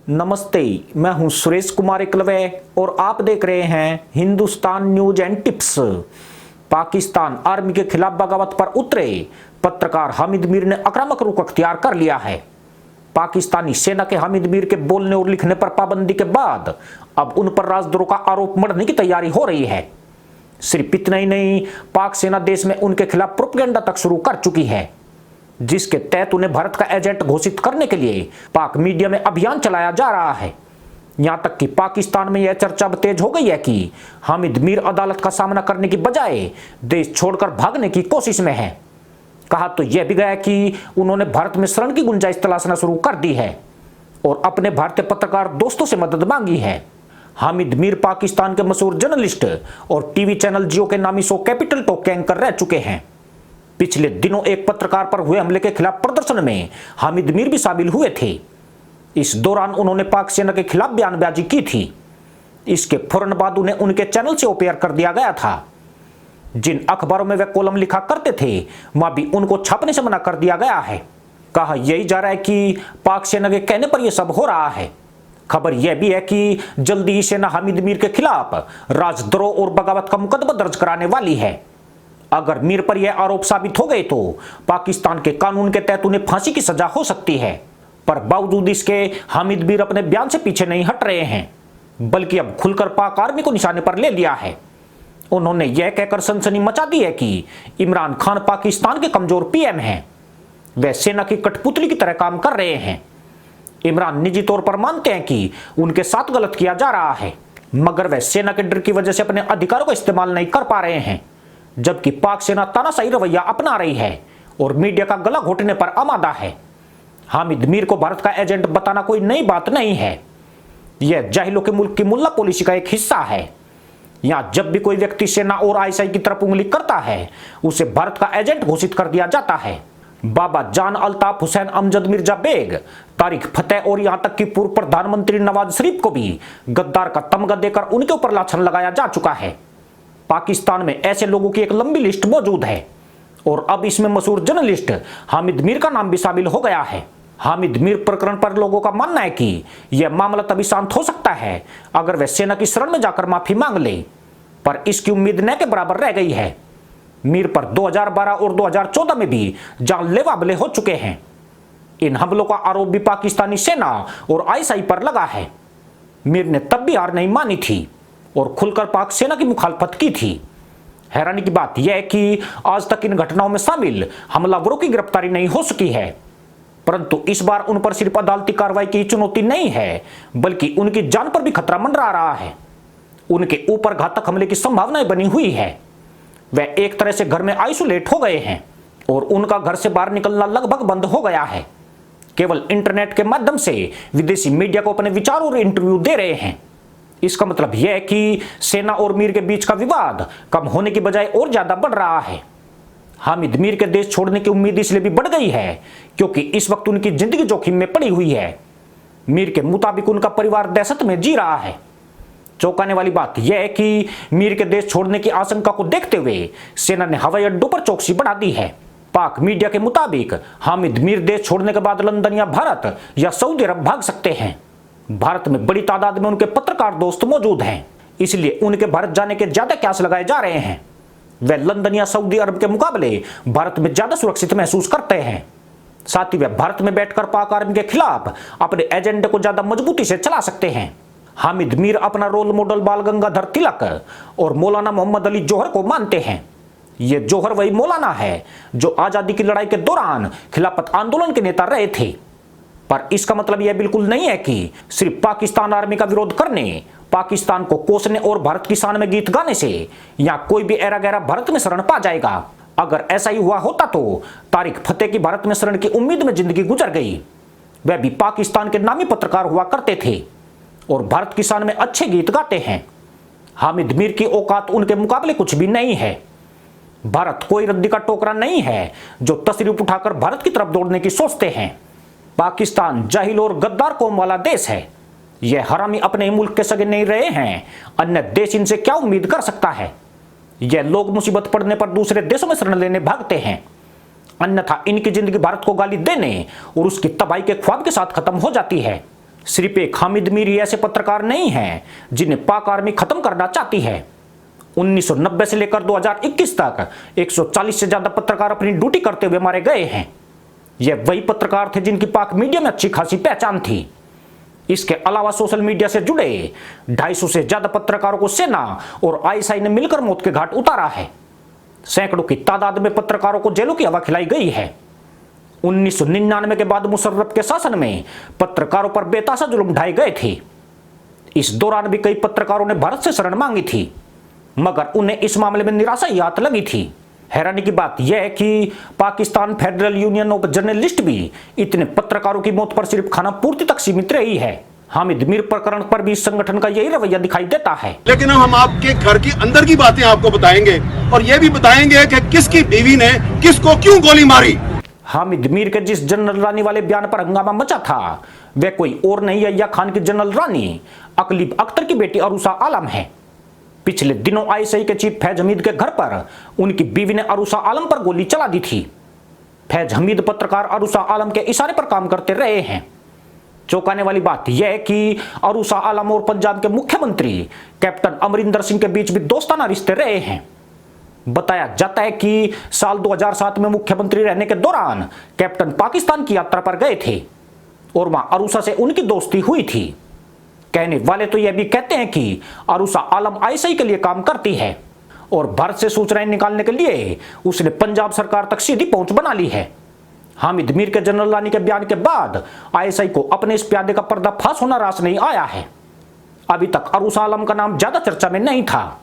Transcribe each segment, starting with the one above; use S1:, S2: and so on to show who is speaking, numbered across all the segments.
S1: नमस्ते, मैं हूं सुरेश कुमार एकलवे और आप देख रहे हैं Hindustan news and tips. Pakistan army के खिलाफ बगावत पर उतरे पत्रकार हामिद मीर ने आक्रामक रुख अख्तियार कर लिया है। पाकिस्तानी सेना के हामिद मीर के बोलने और लिखने पर पाबंदी के बाद अब उन पर राजद्रोह का आरोप मढ़ने की तैयारी हो रही है। सिर्फ इतना ही नहीं, पाक सेना देश में उनके खिलाफ प्रोपेगेंडा तक शुरू कर चुकी है, जिसके तहत उन्हें भारत का एजेंट घोषित करने के लिए पाक मीडिया में अभियान चलाया जा रहा है। यहां तक कि पाकिस्तान में यह चर्चा अब तेज हो गई है कि हामिद मीर अदालत का सामना करने की बजाय देश छोड़कर भागने की कोशिश में है। कहा तो यह भी गया कि उन्होंने भारत में शरण की गुंजाइश तलाशना शुरू कर दी है और अपने भारतीय पत्रकार दोस्तों से मदद मांगी है। हामिद मीर पाकिस्तान के मशहूर जर्नलिस्ट और टीवी चैनल जियो के नामी शो कैपिटल टॉक के एंकर रह चुके हैं। पिछले दिनों एक पत्रकार पर हुए हमले के खिलाफ प्रदर्शन में हामिद मीर भी शामिल हुए थे। इस दौरान उन्होंने पाक सेना के खिलाफ बयानबाजी की थी। इसके फौरन बाद उन्हें उनके चैनल से ओपीआर कर दिया गया था। जिन अखबारों में वे कॉलम लिखा करते थे वहां भी उनको छापने से मना कर दिया गया है। कहा यही जा रहा है कि पाक सेना के कहने पर यह सब हो रहा है। खबर यह भी है कि जल्दी ही सेना हामिद मीर के खिलाफ राजद्रोह और बगावत का मुकदमा दर्ज कराने वाली है। अगर मीर पर यह आरोप साबित हो गए तो पाकिस्तान के कानून के तहत उन्हें फांसी की सजा हो सकती है। पर बावजूद इसके हामिद मीर अपने बयान से पीछे नहीं हट रहे हैं, बल्कि अब खुलकर पाक आर्मी को निशाने पर ले लिया है। उन्होंने यह कहकर सनसनी मचा दी है कि इमरान खान पाकिस्तान के कमजोर पीएम हैं, वह सेना की कठपुतली की तरह काम कर रहे हैं। इमरान निजी तौर पर मानते हैं कि उनके साथ गलत किया जा रहा है, मगर वह सेना के डर की वजह से अपने अधिकारों का इस्तेमाल नहीं कर पा रहे हैं, जबकि पाक सेना तानाशाही रवैया अपना रही है और मीडिया का गला घोटने पर आमादा है। हामिद मीर को भारत का एजेंट बताना कोई नई बात नहीं है। यह जाहिलों के मुल्क की मुल्ला पॉलिसी का एक हिस्सा है। यहां जब भी कोई व्यक्ति सेना और आईएसआई की तरफ उंगली करता है, उसे भारत का एजेंट घोषित कर दिया जाता है। बाबा जान अल्ताफ हुसैन अमजद मिर्जा बेग, तारिक फतेह और यहां तक कि पूर्व प्रधानमंत्री नवाज शरीफ को भी गद्दार का तमगा देकर उनके ऊपर लाछन लगाया जा चुका है। पाकिस्तान में ऐसे लोगों की एक लंबी लिस्ट मौजूद है और अब इसमें मशहूर जर्नलिस्ट हामिद मीर का नाम भी शामिल हो गया है। हामिद मीर प्रकरण पर लोगों का मानना है कि यह मामला तभी शांत हो सकता है अगर वह सेना की शरण में जाकर माफी मांग ले, पर इसकी उम्मीद न के बराबर रह गई है। मीर पर 2012 और 2014 में भी जानलेवा हमले हो चुके हैं। इन हमलों का आरोप भी पाकिस्तानी सेना और आईएसआई पर लगा है। मीर ने तब भी हार नहीं मानी थी और खुलकर पाक सेना की मुखालफत की थी। हैरानी की बात यह है कि आज तक इन घटनाओं में शामिल हमलावरों की गिरफ्तारी नहीं हो सकी है, परंतु इस बार उन पर सिर्फ अदालती कार्रवाई की चुनौती नहीं है, बल्कि उनकी जान पर भी खतरा मंडरा रहा है। उनके ऊपर घातक हमले की संभावनाएं बनी हुई है। वह एक तरह से घर में आइसोलेट हो गए हैं और उनका घर से बाहर निकलना लगभग बंद हो गया है। केवल इंटरनेट के माध्यम से विदेशी मीडिया को अपने विचार और इंटरव्यू दे रहे हैं। इसका मतलब यह है कि सेना और मीर के बीच का विवाद कम होने की बजाय और ज्यादा बढ़ रहा है। हामिद मीर के देश छोड़ने की उम्मीद इसलिए भी बढ़ गई है क्योंकि इस वक्त उनकी जिंदगी जोखिम में पड़ी हुई है। मीर के मुताबिक उनका परिवार दहशत में जी रहा है। चौंकाने वाली बात यह है कि मीर के देश छोड़ने की आशंका को देखते हुए सेना ने हवाई अड्डों पर चौकसी बढ़ा दी है। पाक मीडिया के मुताबिक हामिद मीर देश छोड़ने के बाद लंदन या भारत या सऊदी अरब भाग सकते हैं। भारत में बड़ी तादाद में उनके पत्रकार दोस्त मौजूद हैं, इसलिए उनके भारत जाने के ज्यादा क्यास लगाए जा रहे हैं। वे लंदन या सऊदी अरब के मुकाबले भारत में ज्यादा सुरक्षित महसूस करते हैं। साथ ही वे भारत में बैठकर पाक आर्मी के खिलाफ अपने एजेंडे को ज्यादा मजबूती से चला सकते हैं। हामिद मीर अपना रोल मॉडल बाल गंगाधर तिलक और मौलाना मोहम्मद अली जौहर को मानते हैं। ये जौहर वही मौलाना है जो आजादी की लड़ाई के दौरान खिलाफत आंदोलन के नेता रहे थे। पर इसका मतलब यह बिल्कुल नहीं है कि सिर्फ पाकिस्तान आर्मी का विरोध करने, पाकिस्तान को कोसने और भारत की शान में गीत गाने से या कोई भी ऐरा गैरा भारत में शरण पा जाएगा। अगर ऐसा ही हुआ होता तो तारिक फतेह की भारत में शरण की उम्मीद में जिंदगी गुजर गई। वह भी पाकिस्तान के नामी पत्रकार हुआ करते थे और भारत की शान में अच्छे गीत गाते हैं। हामिद मीर की औकात उनके मुकाबले कुछ भी नहीं है। भारत कोई रद्दी का टोकरा नहीं है जो तशरीफ उठाकर भारत की तरफ दौड़ने की सोचते हैं। पाकिस्तान जाहिल और गद्दार कौम वाला देश है। यह हरामी अपने ही मुल्क के सगे नहीं रहे हैं, अन्य देश इनसे क्या उम्मीद कर सकता है। यह लोग मुसीबत पड़ने पर दूसरे देशों में शरण लेने भागते हैं, अन्यथा इनकी जिंदगी भारत को गाली देने और उसकी तबाही के ख्वाब के साथ खत्म हो जाती है। सिर्फ एक हामिद मीर ऐसे पत्रकार नहीं हैं जिन्हें पाक आर्मी खत्म करना चाहती है। 1990 से लेकर 2021 तक 140 से ज्यादा पत्रकार अपनी ड्यूटी करते हुए मारे गए हैं। यह वही पत्रकार थे जिनकी पाक मीडिया में अच्छी खासी पहचान थी। इसके अलावा सोशल मीडिया से जुड़े 250 से ज्यादा पत्रकारों को सेना और आईएसआई ने मिलकर मौत के घाट उतारा है। सैकड़ों की तादाद में पत्रकारों को जेलों की हवा खिलाई गई है। 1999 के बाद मुशर्रफ के शासन में पत्रकारों पर बेतासा जुल्म ढाए गए थे। इस दौरान भी कई पत्रकारों ने भारत से शरण मांगी थी, मगर उन्हें इस मामले में निराशा ही हाथ लगी थी। हैरानी की बात यह है कि Pakistan federal union of journalist भी इतने पत्रकारों की मौत पर सिर्फ खाना पूर्ति तक सीमित रही है। हामिद मीर प्रकरण पर भी इस संगठन का यही रवैया दिखाई देता है।
S2: लेकिन हम आपके घर की अंदर की बातें आपको बताएंगे और ये भी बताएंगे कि किसकी बीवी ने किसको क्यों गोली मारी।
S1: हामिद मीर के जिस जनरल रानी वाले बयान पर हंगामा मचा था वह कोई और नहीं अय्या खान की जनरल रानी अकलीब अख्तर की बेटी अरूसा आलम है। पिछले दिनों आईएसआई के चीफ फैज हमीद के घर पर उनकी बीवी ने अरूसा आलम पर गोली चला दी थी। फैज हमीद पत्रकार अरूसा आलम के इशारे पर काम करते रहे हैं। चौंकाने वाली बात यह है कि अरूसा आलम और पंजाब के मुख्यमंत्री कैप्टन अमरिंदर सिंह के बीच भी दोस्ताना रिश्ते रहे हैं। बताया जाता है कि साल 2007 में मुख्यमंत्री रहने के दौरान कैप्टन पाकिस्तान की यात्रा पर गए थे और वहां अरूसा से उनकी दोस्ती हुई थी। कहने वाले तो यह भी कहते हैं कि अरूसा आलम आईएसआई के लिए काम करती है और भारत से सूचनाएं निकालने के लिए उसने पंजाब सरकार तक सीधी पहुंच बना ली है। हामिद मीर के जनरल रानी के बयान के बाद आईएसआई को अपने इस प्यादे का पर्दाफाश होना रास नहीं आया है। अभी तक अरूसा आलम का नाम ज्यादा चर्चा में नहीं था,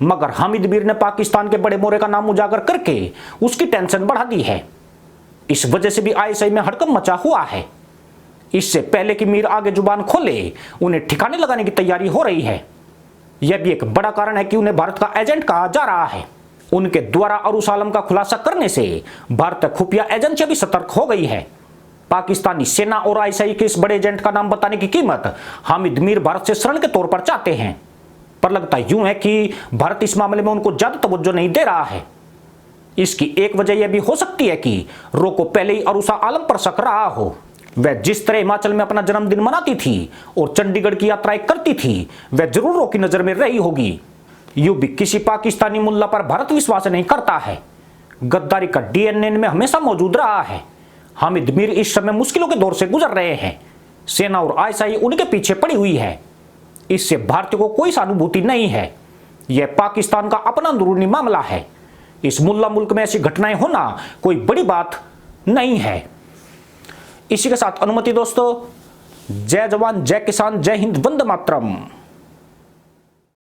S1: मगर हामिद मीर ने पाकिस्तान के बड़े मोरे का नाम उजागर करके उसकी टेंशन बढ़ा दी है। इस वजह से भी आईएसआई में हड़कंप मचा हुआ है। इससे पहले कि मीर आगे जुबान खोले उन्हें ठिकाने लगाने की तैयारी हो रही है। यह भी एक बड़ा कारण है कि उन्हें भारत का एजेंट कहा जा रहा है। उनके द्वारा अरूसा आलम का खुलासा करने से भारतीय खुफिया एजेंसियां भी सतर्क हो गई है। पाकिस्तानी सेना और आईएसआई के इस बड़े एजेंट का नाम बताने की कीमत हामिद मीर भारत से शरण के तौर पर चाहते हैं, पर लगता यूं है कि भारत इस मामले में उनको ज्यादा तवज्जो नहीं दे रहा है। इसकी एक वजह यह भी हो सकती है कि रो को पहले ही अरूसा आलम पर शक रहा हो। वह जिस तरह हिमाचल में अपना जन्मदिन मनाती थी और चंडीगढ़ की यात्राएं करती थी, वह जरूर रो की नजर में रही होगी। यूं भी किसी पाकिस्तानी मुल्ला पर भारत विश्वास नहीं करता है। गद्दारी का डीएनए में हमेशा मौजूद रहा है। हामिद मीर इस समय मुश्किलों के दौर से गुजर रहे हैं। सेना और आईएसआई उनके पीछे पड़ी हुई है। इससे भारतीय को कोई सहानुभूति नहीं है। यह पाकिस्तान का अपना अंदरूनी मामला है। इस मुल्ला मुल्क में ऐसी घटनाएं होना कोई बड़ी बात नहीं है। इसी के साथ अनुमति दोस्तों, जय जवान जय किसान जय हिंद वंदे मातरम।